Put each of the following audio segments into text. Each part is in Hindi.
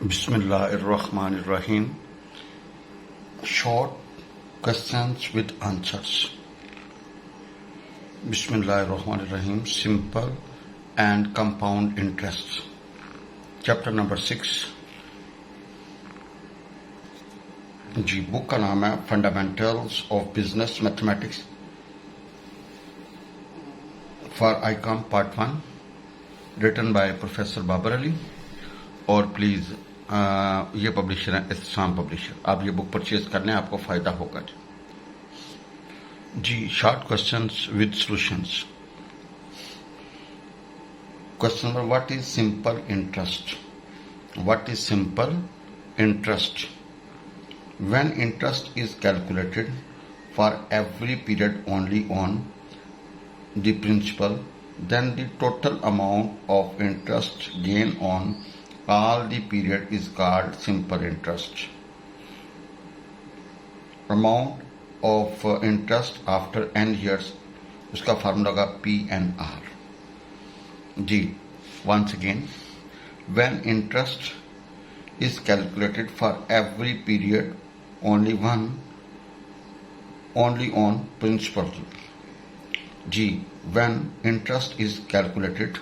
Bismillahirrahmanirrahim. Short questions with answers. Bismillahirrahmanirrahim. Simple and compound interest. Chapter number 6. जी बुक का नाम है fundamentals of business mathematics for ICom part 1, written by professor Babar Ali. और प्लीज ये पब्लिशर है इस्लाम पब्लिशर. आप ये बुक परचेज कर लें, आपको फायदा होगा. जी short questions with solutions. Question number, what is simple interest? What is simple interest? When interest is calculated for every period only on the principal, then the total amount of interest gain on all the period is called simple interest. Amount of interest after n years, उसका फार्मूला होगा PNR. जी once again, when interest is calculated for every period only on principal. जी when interest is calculated,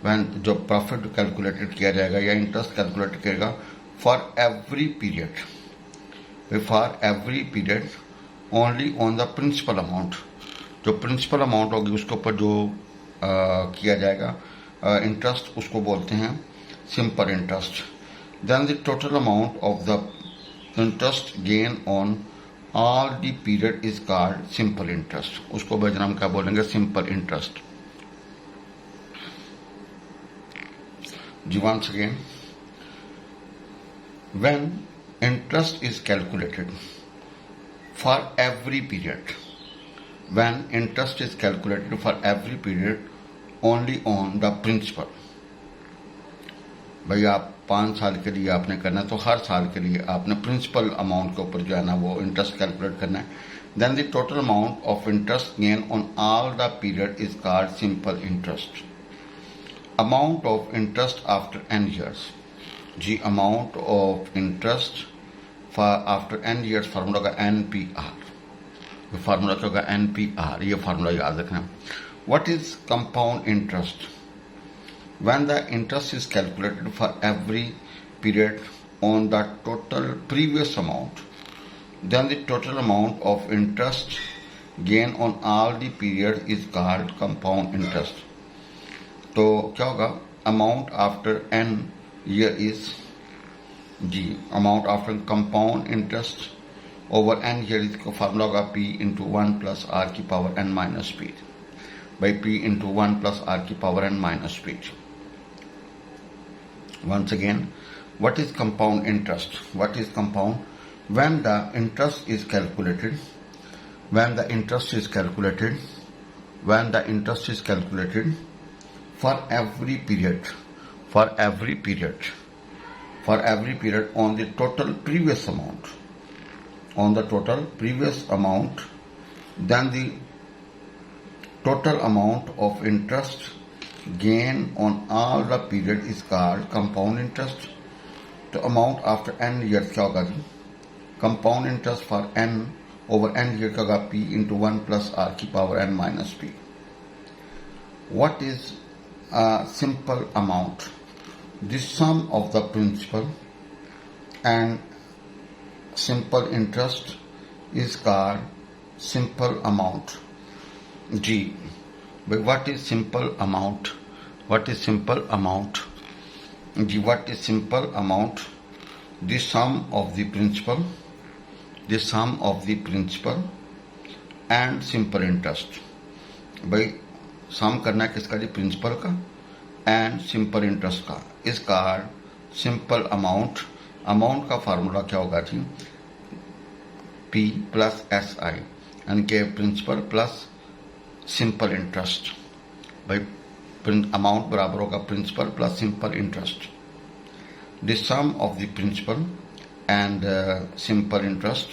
when जो प्रॉफिट कैलकुलेटेड किया जाएगा या इंटरेस्ट कैलकुलेट करेगा for every period only on the principal amount. जो प्रिंसिपल अमाउंट होगी उसके ऊपर जो किया जाएगा इंटरेस्ट, उसको बोलते हैं simple interest. Then the total amount of the interest gain on all the period is called simple interest. उसको बजनाम क्या बोलेंगे? Simple interest. जी once again, when interest is calculated for every period, when interest is calculated for every period only on the principal. भाई आप 5 साल के लिए आपने करना है तो हर साल के लिए आपने प्रिंसिपल अमाउंट के ऊपर जो है ना वो इंटरेस्ट कैलकुलेट करना है. Then the total amount of interest gain on all the period is called simple interest. Amount of interest after n years. जी amount of interest after n years formula का NPR. फार्मूला क्या होगा? NPR. ये फार्मूला याद रखना. What is compound interest? When the interest is calculated for every period on the total previous amount, then the total amount of interest gain on all the period is called compound interest. तो क्या होगा? Amount after n year is जी amount after compound interest over n year इसका फार्मूला होगा P इंटू 1 प्लस R की power n minus P by P into 1 plus R की power n minus P. Once again, what is compound interest? What is compound? When the interest is calculated for every period on the total previous amount, then the total amount of interest gain on all the period is called compound interest. तो amount after n years क्या होगा जी? compound interest for n over n year का होगा P into 1 plus R की power n minus P. What is a simple amount? The sum of the principal and simple interest is called simple amount. Ji but what is simple amount? What is simple amount? What is simple amount? The sum of the principal and simple interest. भाई सम करना है किसका जी? प्रिंसिपल का एंड सिंपल इंटरेस्ट का. Is called simple amount. Amount का फार्मूला क्या होगा जी? P प्लस SI यानी कि प्रिंसिपल प्लस सिंपल इंटरेस्ट. भाई अमाउंट बराबर होगा principal plus simple interest. The sum of the principal and simple interest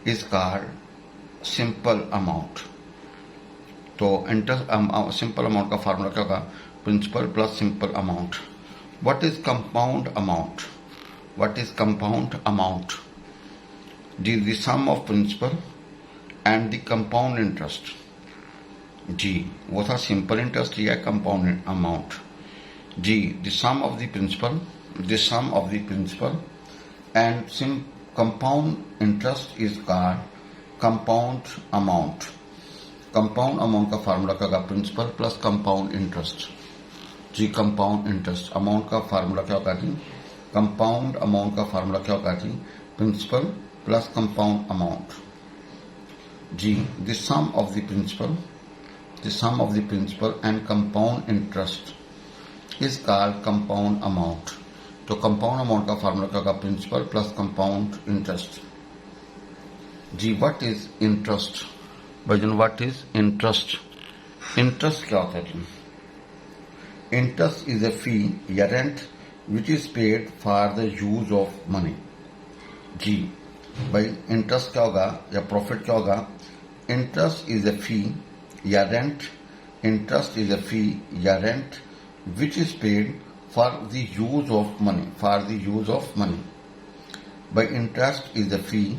is called simple amount. तो इंटरेस्ट सिंपल अमाउंट का फार्मूला क्या होगा? principal plus simple amount. What is compound amount? What is compound amount? The sum of principal and the compound interest. जी वो था सिंपल इंटरेस्ट या कंपाउंड अमाउंट. जी the sum of the principal and compound interest is called compound amount. Compound amount का फार्मूला क्या होगा? Principal plus compound interest. जी कंपाउंड इंटरेस्ट अमाउंट का फार्मूला क्या होगा जी? कंपाउंड अमाउंट का फार्मूला क्या होगा जी? Principal plus compound amount. जी the sum of the principal and compound interest is called compound amount. तो कंपाउंड अमाउंट का फार्मूला क्या होगा? Principal plus compound interest. जी व्हाट इज इंटरेस्ट? भाईजान व्हाट इज इंटरेस्ट? इंटरेस्ट क्या होता है जी? इंटरेस्ट इज अ फी या rent which is paid for the use of money. जी भाई इंटरेस्ट क्या होगा या प्रॉफिट क्या होगा? इंटरेस्ट इज अ फी या rent. Interest is a fee या rent which is paid for the use of money. भाई इंटरेस्ट इज अ फी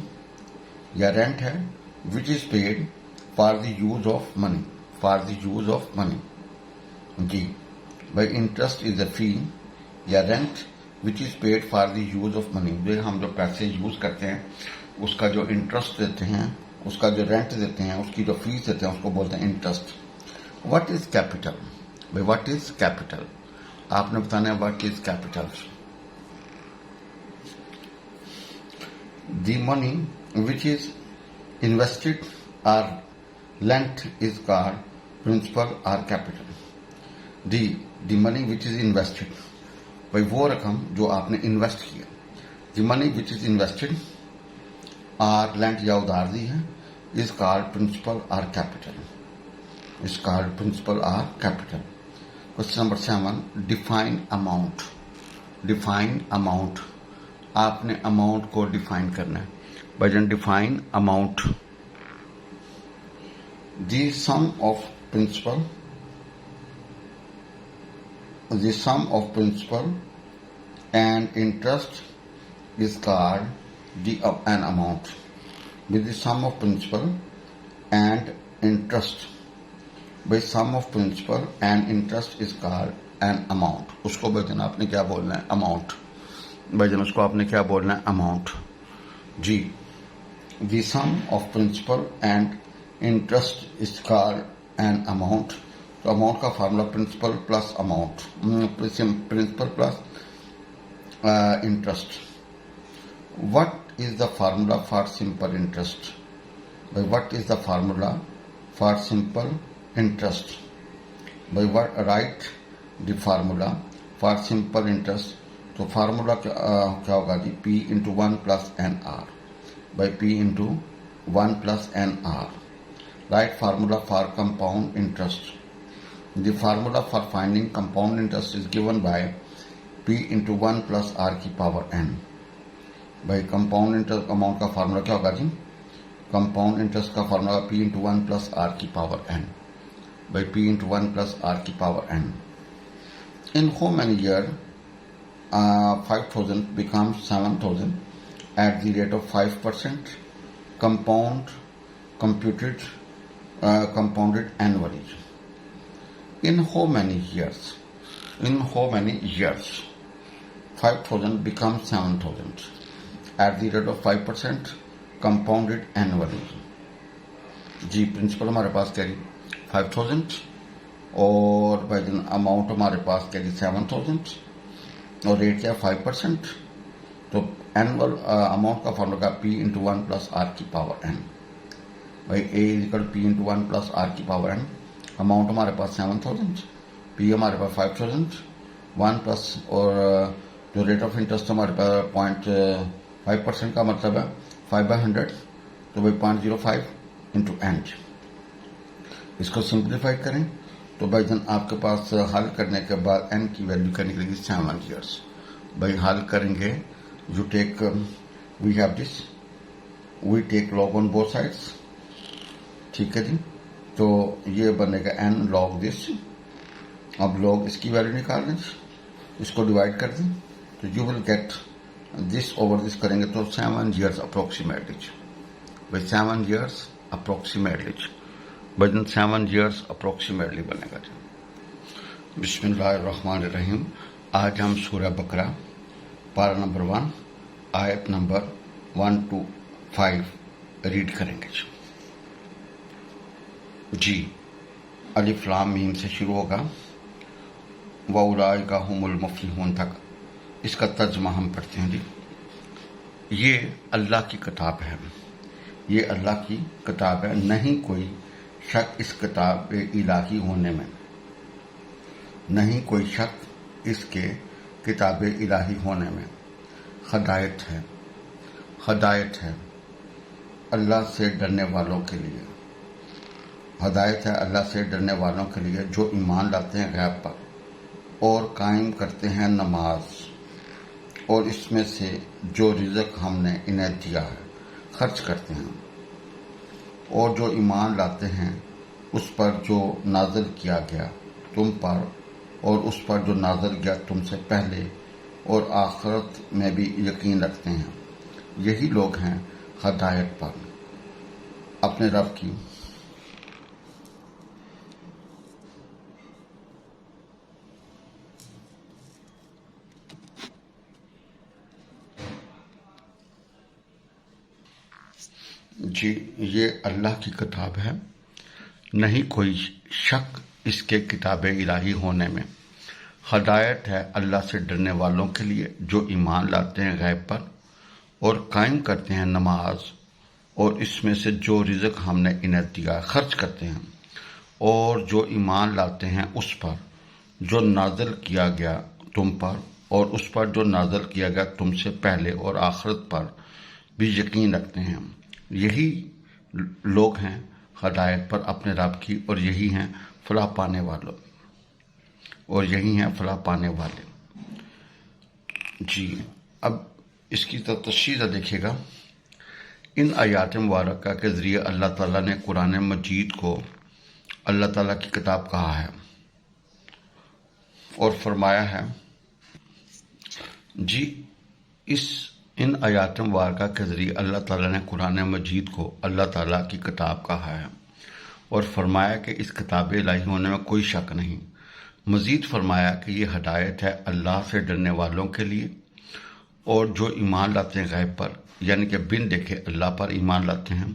या रेंट है which is paid for the use of money. जी भाई इंटरेस्ट इज अ फी या rent which is paid for the use of money. जो हम जो पैसे यूज करते हैं उसका जो इंटरेस्ट देते हैं, उसका जो रेंट देते हैं, उसकी जो फीस देते हैं उसको बोलते हैं इंटरेस्ट. What is capital? भाई व्हाट इज कैपिटल? आपने बताना है what is capital. The money which is invested और lent is called principal or capital. The money which is invested, भाई वो रकम जो आपने इन्वेस्ट किया. the money which is invested और lent या उधार दी है is called principal or capital. Question number 7. Define amount. आपने अमाउंट को डिफाइन करना है. भाईजान define amount. The sum of principal and interest is called an amount. With the sum of principal and interest, by sum of principal and interest is called an amount. उसको भाईजान आपने क्या बोलना है? अमाउंट. भाईजान उसको आपने क्या बोलना है? अमाउंट. जी the sum of principal and interest is called an amount. तो अमाउंट का formula principal plus amount, principal plus interest. What is the formula for simple interest? भाई what is the formula for simple interest? भाई what write the formula for simple interest. तो फार्मूला क्या होगा जी? P into 1 plus n r. By P into 1 plus n r. Right formula for compound interest. The formula for finding compound interest is given by P into 1 plus R की power n. भाई compound interest amount का formula क्या होगा जी? compound interest का formula P into 1 plus R की power n. भाई P into 1 plus R की power n. In how many years 5,000 becomes 7,000 at the rate of 5% compounded annually. In how many years 5,000 becomes 7,000 at the rate of 5% compounded annually. जी प्रिंसिपल हमारे पास क्या रही 5,000 और भाई अमाउंट हमारे पास क्या रही 7,000 और रेट क्या 5%. तो एनुअल अमाउंट का formula P into 1 plus R की पावर n. भाई A is equal P into 1 plus R की पावर n. अमाउंट हमारे पास 7,000, P हमारे पास 5,000, 1 प्लस और जो रेट ऑफ इंटरेस्ट हमारे पास 0.5% का मतलब है 5/100. तो भाई 0.05 इंटू एंड. इसको सिंप्लीफाई करें तो भाई जन आपके पास हल करने के बाद n की वैल्यू क्या निकलेगी 7 years. भाई हल करेंगे you take we have this we take log on both sides. ठीक है जी. तो ये बनेगा n log दिस. अब log इसकी वैल्यू निकाल दें, इसको डिवाइड कर दें तो you will get this over this करेंगे तो 7 years अप्रोक्सीमेटली, भाई 7 years अप्रोक्सीमेटली, वजन 7 years अप्रोक्सीमेटली बनेगा। बिस्मिल्लाहिर्रहमानिर्रहीम। आज हम सूरह बकरा पारा नंबर 1 आयत नंबर 1 to 5 रीड करेंगे जी। अलिफ लाम मीम से शुरू होगा, व उलाइका हुमुल मुफ्लिहून तक। इसका तर्जमा हम पढ़ते हैं जी। ये अल्लाह की किताब है, ये अल्लाह की किताब है, नहीं कोई शक इस किताब इलाही होने में, नहीं कोई शक इसके किताब इलाही होने में। हदायत है, हदायत है अल्लाह से डरने वालों के लिए, हदायत है अल्लाह से डरने वालों के लिए जो ईमान लाते हैं गैब पर और कायम करते हैं नमाज, और इसमें से जो रिज़्क हमने इन्हें दिया है खर्च करते हैं, और जो ईमान लाते हैं उस पर जो नाज़िल किया गया तुम पर, और उस पर जो नाज़िल किया तुमसे पहले, और आखिरत में भी यकीन रखते हैं। यही लोग हैं हदायत पर अपने रब की। जी, ये अल्लाह की किताब है, नहीं कोई शक इसके किताब इलाही होने में। हदायत है अल्लाह से डरने वालों के लिए जो ईमान लाते हैं गैब पर और कायम करते हैं नमाज, और इसमें से जो रिज़्क हमने इन्हें दिया खर्च करते हैं, और जो ईमान लाते हैं उस पर जो नाज़िल किया गया तुम पर, और उस पर जो नाज़िल किया गया तुमसे पहले, और आखिरत पर भी यकीन रखते हैं। यही लोग हैं हदायत पर अपने रब की, और यही हैं फलाह पाने वालों, और यही हैं फलाह पाने वाले जी। अब इसकी तफसीर देखिएगा। इन आयात मुबारका के ज़रिए अल्लाह ताला ने कुरान मजीद को अल्लाह ताला की किताब कहा है और फरमाया है जी। इन आयात मुबारका के ज़रिए अल्लाह ताला ने कुरान मजीद को अल्लाह ताला की किताब कहा है और फरमाया कि इस किताब इलाही होने में कोई शक नहीं। मज़ीद फरमाया कि ये हदायत है अल्लाह से डरने वालों के लिए, और जो ईमान लाते हैं गैब पर, यानी कि बिन देखे अल्लाह पर ईमान लाते हैं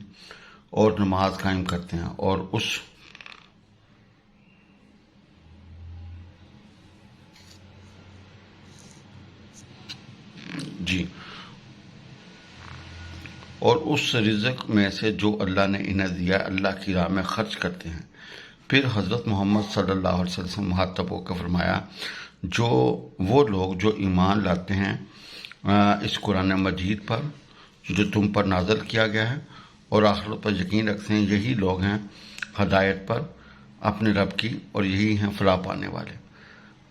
और नमाज कायम करते हैं, और उस जी और उस रिज़्क में से जो अल्लाह ने इन्हें दिया अल्लाह की राह में खर्च करते हैं। फिर हज़रत मोहम्मद सल्लल्लाहु अलैहि वसल्लम मुखातब होकर फरमाया, जो वो लोग जो ईमान लाते हैं इस कुरान मजीद पर जो तुम पर नाज़िल किया गया है और आखिरत पर यकीन रखते हैं, यही लोग हैं हदायत पर अपने रब की, और यही हैं फलाह पाने वाले।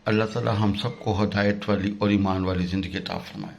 अल्लाह ताला हम सबको हदायत वाली और ईमान वाली ज़िंदगी अता फरमाए।